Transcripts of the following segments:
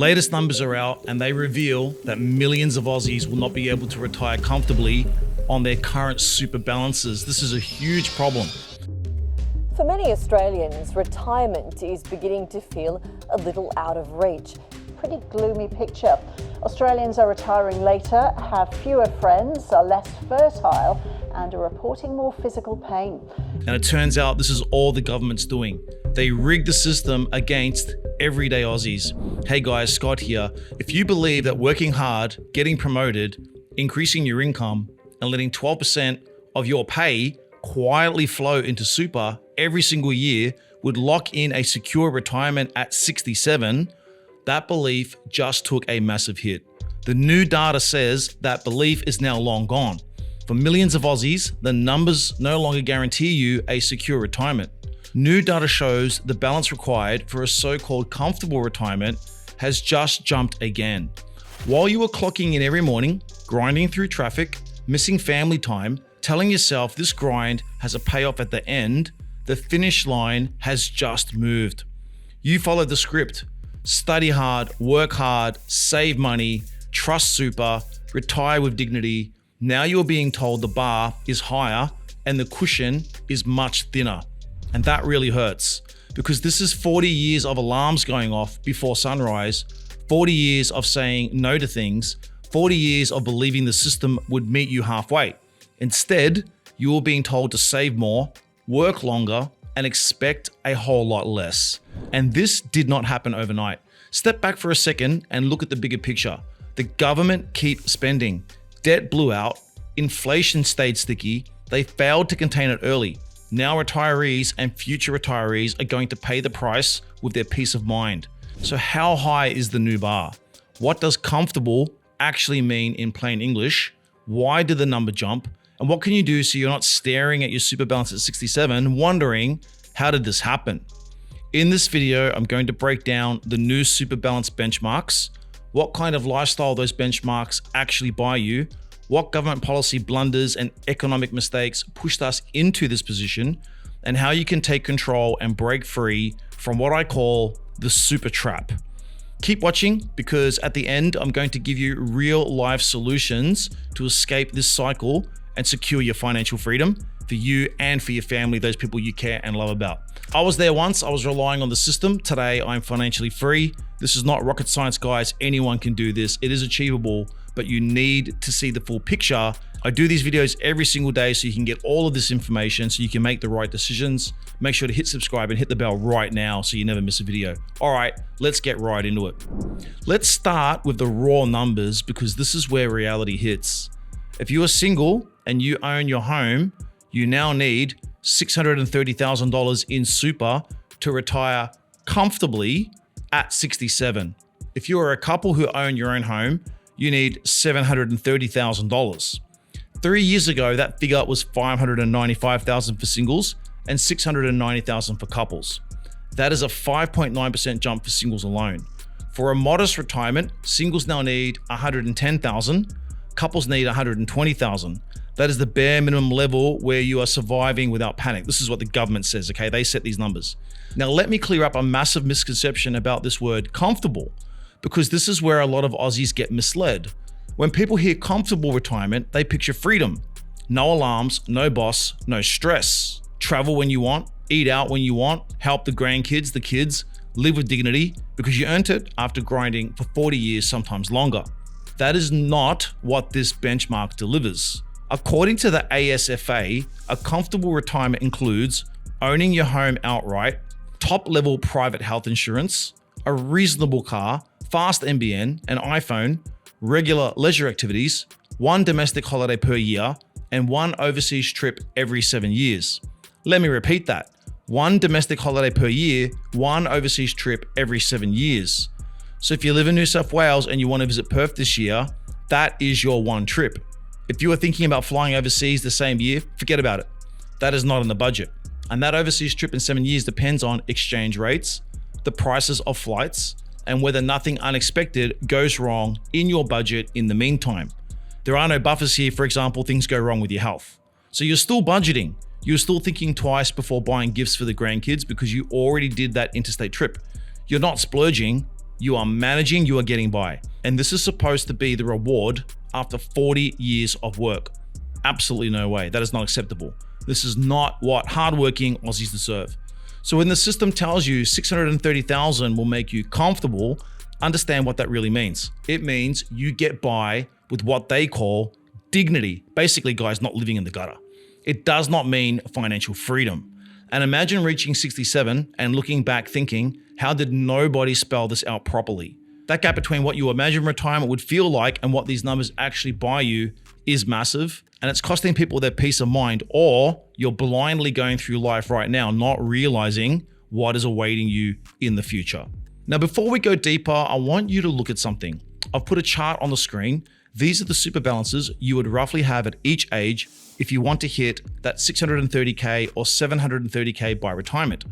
Latest numbers are out and they reveal that millions of Aussies will not be able to retire comfortably on their current super balances. This is a huge problem. For many Australians, retirement is beginning to feel a little out of reach. Pretty gloomy picture. Australians are retiring later, have fewer friends, are less fertile, and are reporting more physical pain. And it turns out this is all the government's doing. They rigged the system against everyday Aussies. Hey guys, Scott here. If you believe that working hard, getting promoted, increasing your income, and letting 12% of your pay quietly flow into super every single year would lock in a secure retirement at 67, that belief just took a massive hit. The new data says that belief is now long gone. For millions of Aussies, the numbers no longer guarantee you a secure retirement. New data shows the balance required for a so-called comfortable retirement has just jumped again. While you are clocking in every morning, grinding through traffic, missing family time, telling yourself this grind has a payoff at the end, the finish line has just moved. You follow the script. Study hard, work hard, save money, trust super, retire with dignity. Now you're being told the bar is higher and the cushion is much thinner. And that really hurts because this is 40 years of alarms going off before sunrise, 40 years of saying no to things, 40 years of believing the system would meet you halfway. Instead, you are being told to save more, work longer, and expect a whole lot less. And this did not happen overnight. Step back for a second and look at the bigger picture. The government keep spending. Debt blew out. Inflation stayed sticky. They failed to contain it early. Now retirees and future retirees are going to pay the price with their peace of mind. So how high is the new bar? What does comfortable actually mean in plain English? Why did the number jump? And what can you do so you're not staring at your super balance at 67 wondering, how did this happen? In this video, I'm going to break down the new super balance benchmarks, what kind of lifestyle those benchmarks actually buy you, what government policy blunders and economic mistakes pushed us into this position, and how you can take control and break free from what I call the super trap. Keep watching because at the end, I'm going to give you real life solutions to escape this cycle and secure your financial freedom for you and for your family, those people you care and love about. I was there once, I was relying on the system. Today, I'm financially free. This is not rocket science, guys. Anyone can do this. It is achievable, but you need to see the full picture. I do these videos every single day so you can get all of this information so you can make the right decisions. Make sure to hit subscribe and hit the bell right now so you never miss a video. All right, let's get right into it. Let's start with the raw numbers because this is where reality hits. If you are single and you own your home, you now need $630,000 in super to retire comfortably at 67. If you are a couple who own your own home, you need $730,000. 3 years ago, that figure was $595,000 for singles and $690,000 for couples. That is a 5.9% jump for singles alone. For a modest retirement, singles now need $110,000, couples need $120,000. That is the bare minimum level where you are surviving without panic. This is what the government says, okay? They set these numbers. Now, let me clear up a massive misconception about this word comfortable, because this is where a lot of Aussies get misled. When people hear comfortable retirement, they picture freedom. No alarms, no boss, no stress. Travel when you want, eat out when you want, help the grandkids, the kids, live with dignity because you earned it after grinding for 40 years, sometimes longer. That is not what this benchmark delivers. According to the ASFA, a comfortable retirement includes owning your home outright, top-level private health insurance, a reasonable car, fast NBN, an iPhone, regular leisure activities, one domestic holiday per year, and one overseas trip every 7 years. Let me repeat that. One domestic holiday per year, one overseas trip every 7 years. So if you live in New South Wales and you want to visit Perth this year, that is your one trip. If you are thinking about flying overseas the same year, forget about it. That is not in the budget. And that overseas trip in 7 years depends on exchange rates, the prices of flights, and whether nothing unexpected goes wrong in your budget in the meantime. There are no buffers here, for example, things go wrong with your health. So you're still budgeting. You're still thinking twice before buying gifts for the grandkids because you already did that interstate trip. You're not splurging, You are managing, you are getting by. And this is supposed to be the reward after 40 years of work. Absolutely no way. That is not acceptable. This is not what hardworking Aussies deserve. So when the system tells you 630,000 will make you comfortable, understand what that really means. It means you get by with what they call dignity. Basically, guys, not living in the gutter. It does not mean financial freedom. And imagine reaching 67 and looking back thinking, how did nobody spell this out properly? That gap between what you imagine retirement would feel like and what these numbers actually buy you is massive. And it's costing people their peace of mind, or you're blindly going through life right now, not realizing what is awaiting you in the future. Now, before we go deeper, I want you to look at something. I've put a chart on the screen. These are the super balances you would roughly have at each age if you want to hit that 630K or 730K by retirement.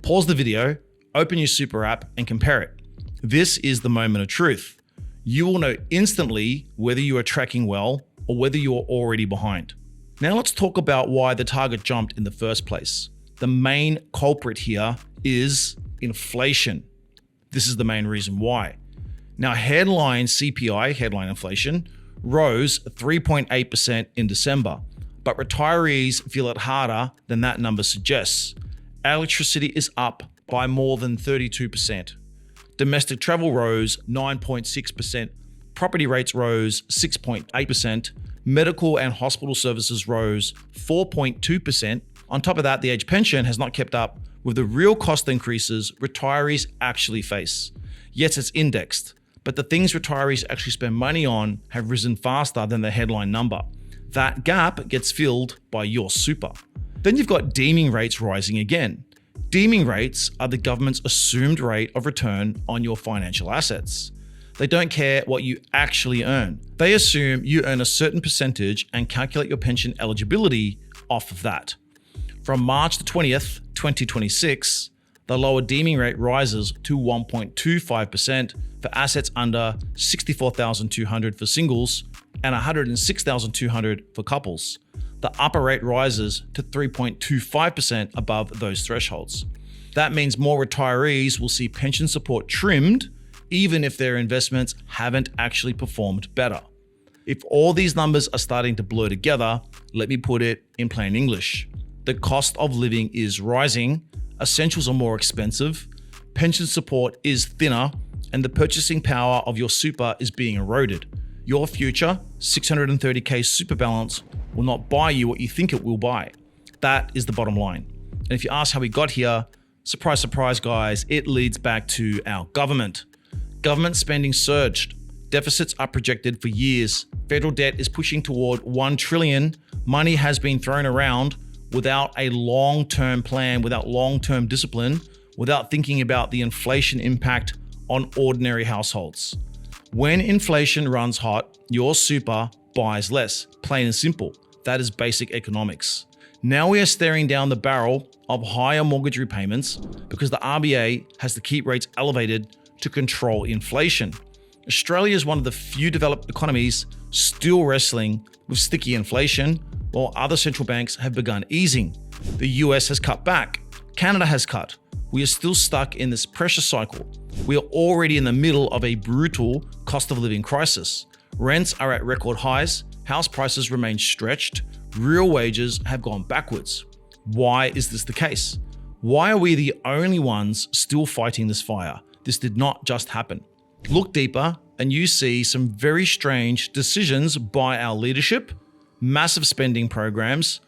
Pause the video, open your super app and compare it. This is the moment of truth. You will know instantly whether you are tracking well or whether you are already behind. Now let's talk about why the target jumped in the first place. The main culprit here is inflation. This is the main reason why. Now, headline CPI, headline inflation, rose 3.8% in December, but retirees feel it harder than that number suggests. Electricity is up by more than 32%. Domestic travel rose 9.6%. Property rates rose 6.8%. Medical and hospital services rose 4.2%. On top of that, the age pension has not kept up with the real cost increases retirees actually face. Yes, it's indexed, but the things retirees actually spend money on have risen faster than the headline number. That gap gets filled by your super. Then you've got deeming rates rising again. Deeming rates are the government's assumed rate of return on your financial assets. They don't care what you actually earn. They assume you earn a certain percentage and calculate your pension eligibility off of that. From March the 20th, 2026, the lower deeming rate rises to 1.25% for assets under $64,200 for singles and $106,200 for couples. The upper rate rises to 3.25% above those thresholds. That means more retirees will see pension support trimmed, even if their investments haven't actually performed better. If all these numbers are starting to blur together, let me put it in plain English. The cost of living is rising, essentials are more expensive, pension support is thinner, and the purchasing power of your super is being eroded. Your future 630K super balance will not buy you what you think it will buy. That is the bottom line. And if you ask how we got here, surprise, surprise, guys, it leads back to our government. Government spending surged. Deficits are projected for years. Federal debt is pushing toward 1 trillion. Money has been thrown around without a long-term plan, without long-term discipline, without thinking about the inflation impact on ordinary households. When inflation runs hot, your super buys less, plain and simple. That is basic economics. Now we are staring down the barrel of higher mortgage repayments because the RBA has to keep rates elevated to control inflation. Australia is one of the few developed economies still wrestling with sticky inflation, while other central banks have begun easing. The US has cut back. Canada has cut. We are still stuck in this pressure cycle. We are already in the middle of a brutal cost of living crisis. Rents are at record highs. House prices remain stretched. Real wages have gone backwards. Why is this the case? Why are we the only ones still fighting this fire? This did not just happen. Look deeper and you see some very strange decisions by our leadership, massive spending programs,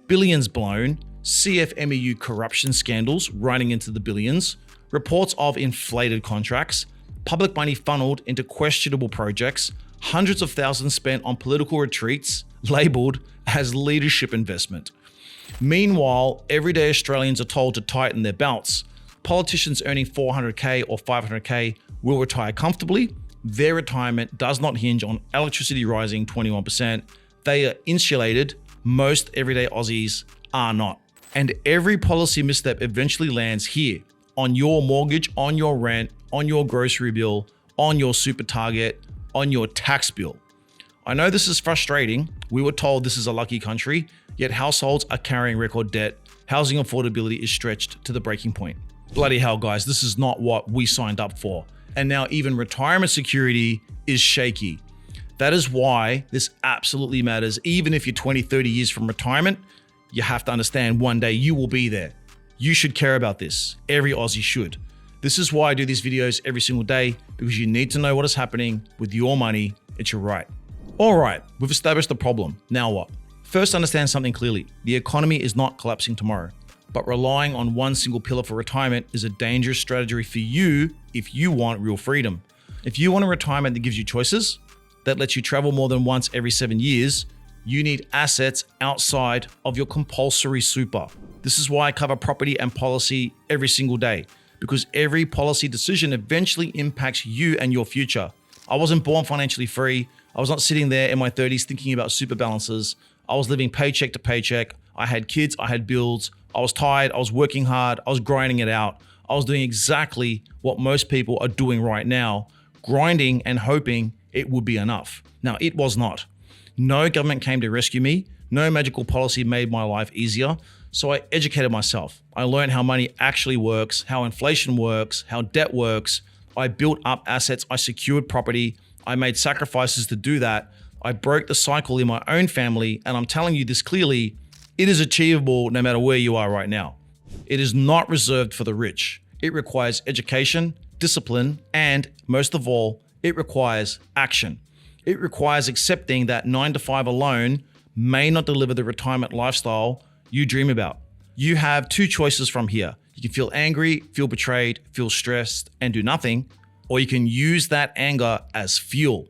billions blown, CFMEU corruption scandals running into the billions, reports of inflated contracts, public money funneled into questionable projects, hundreds of thousands spent on political retreats labelled as leadership investment. Meanwhile, everyday Australians are told to tighten their belts. Politicians earning 400K or 500K will retire comfortably. Their retirement does not hinge on electricity rising 21%. They are insulated. Most everyday Aussies are not. And every policy misstep eventually lands here, on your mortgage, on your rent, on your grocery bill, on your super target, on your tax bill. I know this is frustrating. We were told this is a lucky country, yet households are carrying record debt. Housing affordability is stretched to the breaking point. Bloody hell, guys, this is not what we signed up for. And now even retirement security is shaky. That is why this absolutely matters. Even if you're 20, 30 years from retirement, you have to understand one day you will be there. You should care about this. Every Aussie should. This is why I do these videos every single day, because you need to know what is happening with your money. It's your right. All right, we've established the problem. Now what? First, understand something clearly. The economy is not collapsing tomorrow, but relying on one single pillar for retirement is a dangerous strategy for you if you want real freedom. If you want a retirement that gives you choices, that lets you travel more than once every 7 years, you need assets outside of your compulsory super. This is why I cover property and policy every single day, because every policy decision eventually impacts you and your future. I wasn't born financially free. I was not sitting there in my 30s thinking about super balances. I was living paycheck to paycheck. I had kids, I had bills. I was tired, I was working hard, I was grinding it out. I was doing exactly what most people are doing right now, grinding and hoping it would be enough. Now, it was not. No government came to rescue me. No magical policy made my life easier. So I educated myself. I learned how money actually works, how inflation works, how debt works. I built up assets. I secured property. I made sacrifices to do that. I broke the cycle in my own family. And I'm telling you this clearly, it is achievable no matter where you are right now. It is not reserved for the rich. It requires education, discipline, and most of all, it requires action. It requires accepting that 9 to 5 alone may not deliver the retirement lifestyle you dream about. You have two choices from here. You can feel angry, feel betrayed, feel stressed, and do nothing, or you can use that anger as fuel.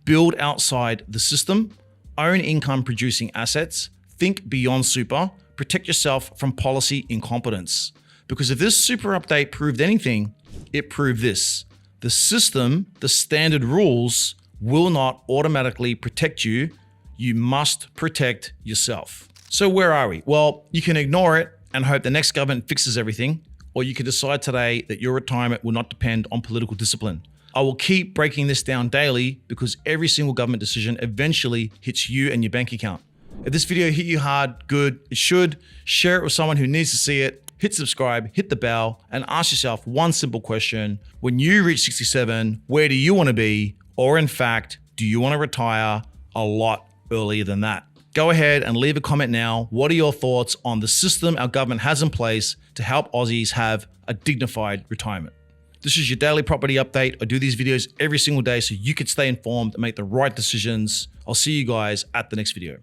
Build outside the system, own income producing assets, think beyond super, protect yourself from policy incompetence. Because if this super update proved anything, it proved this. The system, the standard rules, will not automatically protect you. You must protect yourself. So where are we? Well, you can ignore it and hope the next government fixes everything, or you can decide today that your retirement will not depend on political discipline. I will keep breaking this down daily because every single government decision eventually hits you and your bank account. If this video hit you hard, good, it should. Share it with someone who needs to see it. Hit subscribe, hit the bell, and ask yourself one simple question. When you reach 67, where do you want to be? Or in fact, do you want to retire a lot earlier than that? Go ahead and leave a comment now. What are your thoughts on the system our government has in place to help Aussies have a dignified retirement? This is your daily property update. I do these videos every single day so you can stay informed and make the right decisions. I'll see you guys at the next video.